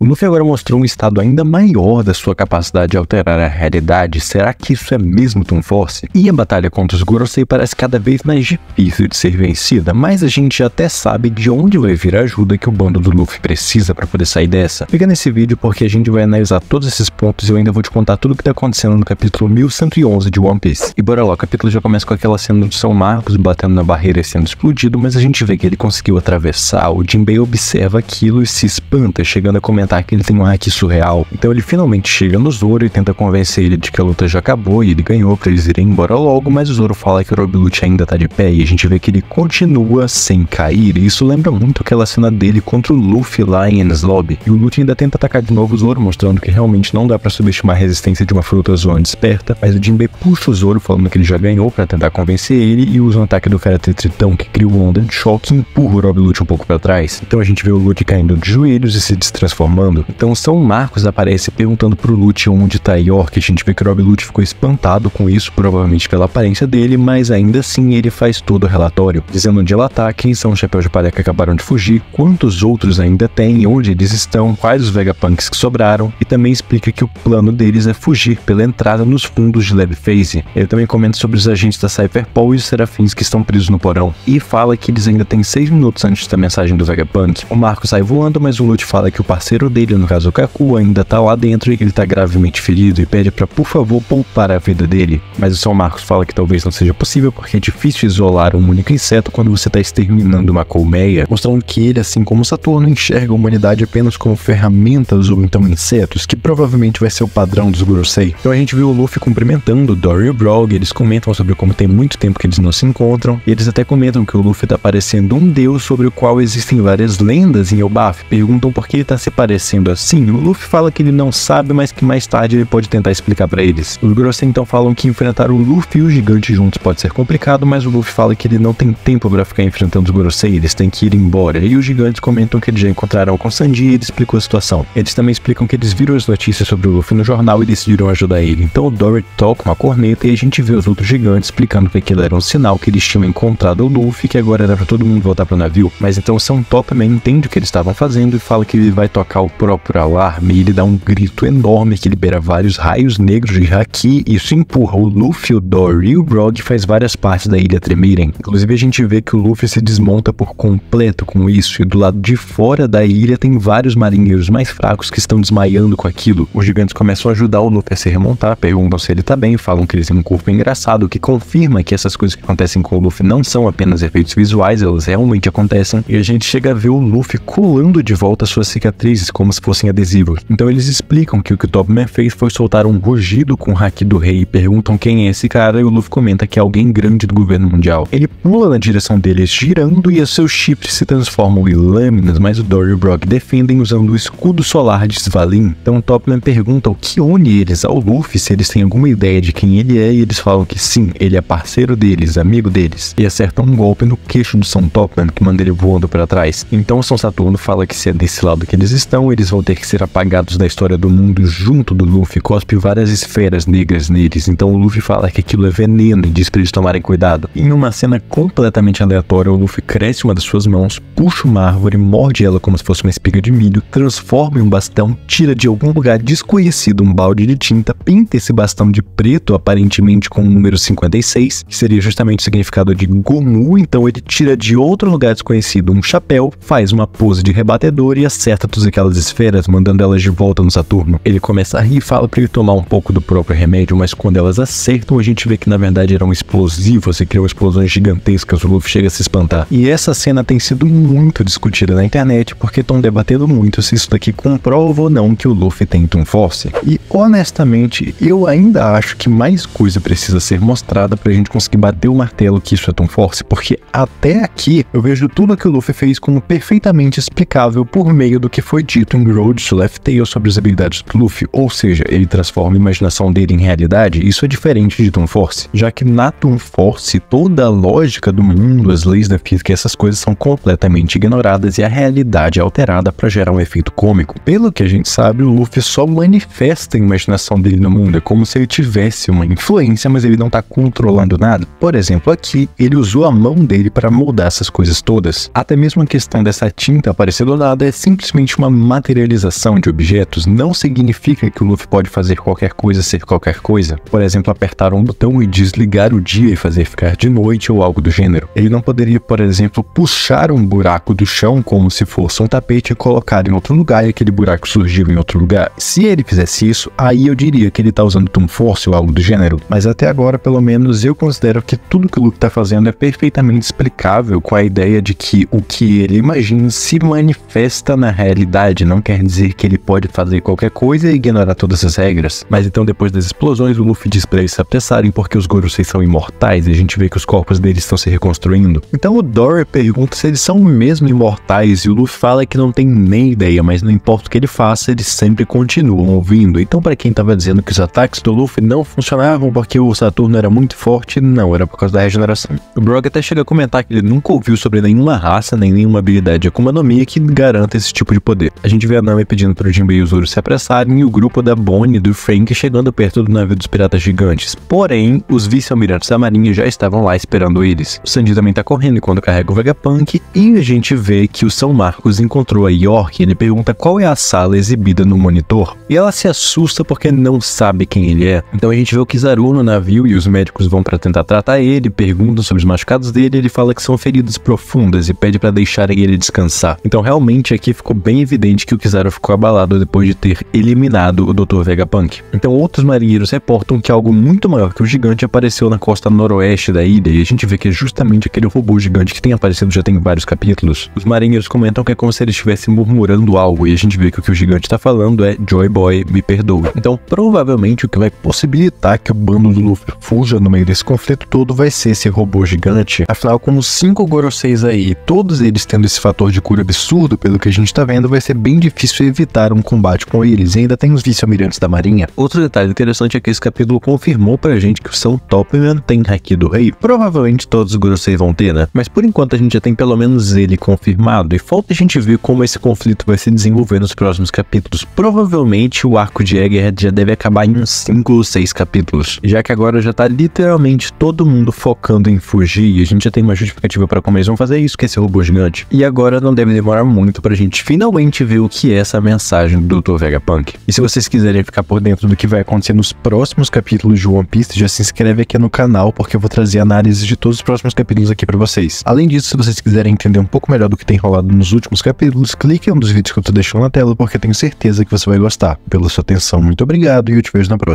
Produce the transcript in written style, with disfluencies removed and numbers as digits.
O Luffy agora mostrou um estado ainda maior da sua capacidade de alterar a realidade. Será que isso é mesmo Toon Force? E a batalha contra os Gorosei parece cada vez mais difícil de ser vencida, mas a gente já até sabe de onde vai vir a ajuda que o bando do Luffy precisa para poder sair dessa. Fica nesse vídeo porque a gente vai analisar todos esses pontos e eu ainda vou te contar tudo o que tá acontecendo no capítulo 1111 de One Piece. E bora lá, o capítulo já começa com aquela cena do São Marcos batendo na barreira e sendo explodido, mas a gente vê que ele conseguiu atravessar. O Jinbei observa aquilo e se espanta, chegando a comentar que ele tem um haki surreal. Então ele finalmente chega no Zoro e tenta convencer ele de que a luta já acabou e ele ganhou pra eles irem embora logo, mas o Zoro fala que o Rob Lucci ainda tá de pé e a gente vê que ele continua sem cair. E isso lembra muito aquela cena dele contra o Luffy lá em Enies Lobby. E o Lucci ainda tenta atacar de novo o Zoro, mostrando que realmente não dá pra subestimar a resistência de uma fruta Zoan desperta, mas o Jinbei puxa o Zoro falando que ele já ganhou pra tentar convencer ele e usa um ataque do Karate Tritão que cria um onda de choque e empurra o Rob Lucci um pouco pra trás. Então a gente vê o Lucci caindo de joelhos e se destransformando. Então São Marcos aparece perguntando pro Lucci onde tá York. A gente vê que o Rob Lucci ficou espantado com isso, provavelmente pela aparência dele, mas ainda assim ele faz todo o relatório, dizendo onde ela tá, quem são os chapéus de palha que acabaram de fugir, quantos outros ainda tem, onde eles estão, quais os Vegapunks que sobraram, e também explica que o plano deles é fugir pela entrada nos fundos de Leatherface. Ele também comenta sobre os agentes da Cypherpol e os Serafins que estão presos no porão, e fala que eles ainda têm 6 minutos antes da mensagem do Vegapunk. O Marco sai voando, mas o Lucci fala que o parceiro dele, no caso o Kaku, ainda tá lá dentro e que ele tá gravemente ferido e pede pra, por favor, poupar a vida dele. Mas o São Marcos fala que talvez não seja possível porque é difícil isolar um único inseto quando você tá exterminando uma colmeia, mostrando que ele, assim como Saturno, enxerga a humanidade apenas como ferramentas ou então insetos, que provavelmente vai ser o padrão dos Gorosei. Então a gente viu o Luffy cumprimentando o Dory e o Brog, eles comentam sobre como tem muito tempo que eles não se encontram, e eles até comentam que o Luffy tá parecendo um deus sobre o qual existem várias lendas em Elbaf. Perguntam por que ele tá se parecendo assim. O Luffy fala que ele não sabe, mas que mais tarde ele pode tentar explicar pra eles. Os Gorosei então falam que enfrentar o Luffy e o gigante juntos pode ser complicado, mas o Luffy fala que ele não tem tempo pra ficar enfrentando os Gorosei, eles têm que ir embora. E os gigantes comentam que eles já encontraram com Sanji e ele explicou a situação. Eles também explicam que eles viram as notícias sobre o Luffy no jornal e decidiram ajudar ele. Então o Dory toca uma corneta e a gente vê os outros gigantes explicando que aquilo era um sinal que eles tinham encontrado o Luffy, que agora era pra todo mundo voltar pro navio. Mas então o Santop também entende o que eles estavam fazendo e fala que ele vai tocar o próprio alarme, e ele dá um grito enorme que libera vários raios negros de haki, e isso empurra o Luffy, o Dory e o Brog, faz várias partes da ilha tremerem. Inclusive a gente vê que o Luffy se desmonta por completo com isso, e do lado de fora da ilha tem vários marinheiros mais fracos que estão desmaiando com aquilo. Os gigantes começam a ajudar o Luffy a se remontar, perguntam se ele tá bem, falam que eles têm um corpo engraçado, o que confirma que essas coisas que acontecem com o Luffy não são apenas efeitos visuais, elas realmente acontecem, e a gente chega a ver o Luffy colando de volta suas cicatrizes como se fossem adesivos. Então eles explicam que o Topman fez foi soltar um rugido com o haki do rei e perguntam quem é esse cara, e o Luffy comenta que é alguém grande do governo mundial. Ele pula na direção deles girando e os seus chips se transformam em lâminas, mas o Dory e o Brog defendem usando o escudo solar de Svalin. Então o Topman pergunta o que une eles ao Luffy, se eles têm alguma ideia de quem ele é, e eles falam que sim, ele é parceiro deles, amigo deles, e acertam um golpe no queixo do São Topman que manda ele voando para trás. Então o São Saturno fala que se é desse lado que eles estão, eles vão ter que ser apagados da história do mundo junto do Luffy, cospe várias esferas negras neles. Então o Luffy fala que aquilo é veneno e diz pra eles tomarem cuidado. Em uma cena completamente aleatória, o Luffy cresce uma das suas mãos, puxa uma árvore, morde ela como se fosse uma espiga de milho, transforma em um bastão, tira de algum lugar desconhecido um balde de tinta, pinta esse bastão de preto, aparentemente com o número 56, que seria justamente o significado de Gomu. Então ele tira de outro lugar desconhecido um chapéu, faz uma pose de rebatedor e acerta todas aquelas esferas, mandando elas de volta no Saturno. Ele começa a rir e fala pra ele tomar um pouco do próprio remédio, mas quando elas acertam, a gente vê que na verdade era um explosivo, você criou explosões gigantescas, o Luffy chega a se espantar. E essa cena tem sido muito discutida na internet, porque estão debatendo muito se isso daqui comprova ou não que o Luffy tem Toon Force. E honestamente, eu ainda acho que mais coisa precisa ser mostrada pra gente conseguir bater o martelo que isso é Toon Force, porque até aqui eu vejo tudo que o Luffy fez como perfeitamente explicável por meio do que foi dito em Road to Laugh Tale sobre as habilidades do Luffy, ou seja, ele transforma a imaginação dele em realidade. Isso é diferente de Toon Force, já que na Toon Force toda a lógica do mundo, as leis da física, essas coisas são completamente ignoradas e a realidade é alterada para gerar um efeito cômico. Pelo que a gente sabe, o Luffy só manifesta a imaginação dele no mundo, é como se ele tivesse uma influência, mas ele não tá controlando nada. Por exemplo, aqui, ele usou a mão dele para moldar essas coisas todas. Até mesmo a questão dessa tinta aparecer do nada é simplesmente uma materialização de objetos não significa que o Luffy pode fazer qualquer coisa ser qualquer coisa. Por exemplo, apertar um botão e desligar o dia e fazer ficar de noite ou algo do gênero. Ele não poderia, por exemplo, puxar um buraco do chão como se fosse um tapete e colocar em outro lugar e aquele buraco surgiu em outro lugar. Se ele fizesse isso, aí eu diria que ele tá usando Toon Force ou algo do gênero. Mas até agora, pelo menos, eu considero que tudo que o Luffy tá fazendo é perfeitamente explicável com a ideia de que o que ele imagina se manifesta na realidade. Não quer dizer que ele pode fazer qualquer coisa e ignorar todas as regras. Mas então, depois das explosões, o Luffy diz pra eles se apressarem porque os Gorosei são imortais e a gente vê que os corpos deles estão se reconstruindo. Então o Dory pergunta se eles são mesmo imortais e o Luffy fala que não tem nem ideia, mas não importa o que ele faça, eles sempre continuam ouvindo. Então, pra quem tava dizendo que os ataques do Luffy não funcionavam porque o Saturno era muito forte, não, era por causa da regeneração. O Brock até chega a comentar que ele nunca ouviu sobre nenhuma raça, nem nenhuma habilidade de Akuma no Mi que garanta esse tipo de poder. A gente vê a Nami pedindo pro Jinbei e o Zoro se apressarem e o grupo da Bonnie e do Frank chegando perto do navio dos piratas gigantes. Porém, os vice-almirantes da marinha já estavam lá esperando eles. O Sanji também tá correndo quando carrega o Vegapunk e a gente vê que o São Marcos encontrou a York e ele pergunta qual é a sala exibida no monitor. E ela se assusta porque não sabe quem ele é. Então a gente vê o Kizaru no navio e os médicos vão pra tentar tratar ele, perguntam sobre os machucados dele, ele fala que são feridas profundas e pede pra deixarem ele descansar. Então realmente aqui ficou bem evidente que o Kizaru ficou abalado depois de ter eliminado o Dr. Vegapunk. Então outros marinheiros reportam que algo muito maior que o gigante apareceu na costa noroeste da ilha e a gente vê que é justamente aquele robô gigante que tem aparecido já tem vários capítulos. Os marinheiros comentam que é como se ele estivesse murmurando algo e a gente vê que o o gigante tá falando é Joy Boy, me perdoe. Então provavelmente o que vai possibilitar que o bando do Luffy fuja no meio desse conflito todo vai ser esse robô gigante. Afinal, com os 5 Goroseis aí, todos eles tendo esse fator de cura absurdo pelo que a gente tá vendo, vai ser bem difícil evitar um combate com eles. E ainda tem os vice-almirantes da marinha. Outro detalhe interessante é que esse capítulo confirmou pra gente que o São Topman tem Haki do Rei. Provavelmente todos os Gorosei vão ter, né? Mas por enquanto a gente já tem pelo menos ele confirmado. E falta a gente ver como esse conflito vai se desenvolver nos próximos capítulos. Provavelmente o arco de Egghead já deve acabar em uns 5 ou 6 capítulos. Já que agora já tá literalmente todo mundo focando em fugir e a gente já tem uma justificativa pra como eles vão fazer isso, que é esse robô gigante. E agora não deve demorar muito pra gente finalmente ver o que é essa mensagem do Dr. Vegapunk. E se vocês quiserem ficar por dentro do que vai acontecer nos próximos capítulos de One Piece, já se inscreve aqui no canal, porque eu vou trazer análises de todos os próximos capítulos aqui pra vocês. Além disso, se vocês quiserem entender um pouco melhor do que tem rolado nos últimos capítulos, clique em um dos vídeos que eu tô deixando na tela, porque eu tenho certeza que você vai gostar. Pela sua atenção, muito obrigado e eu te vejo na próxima.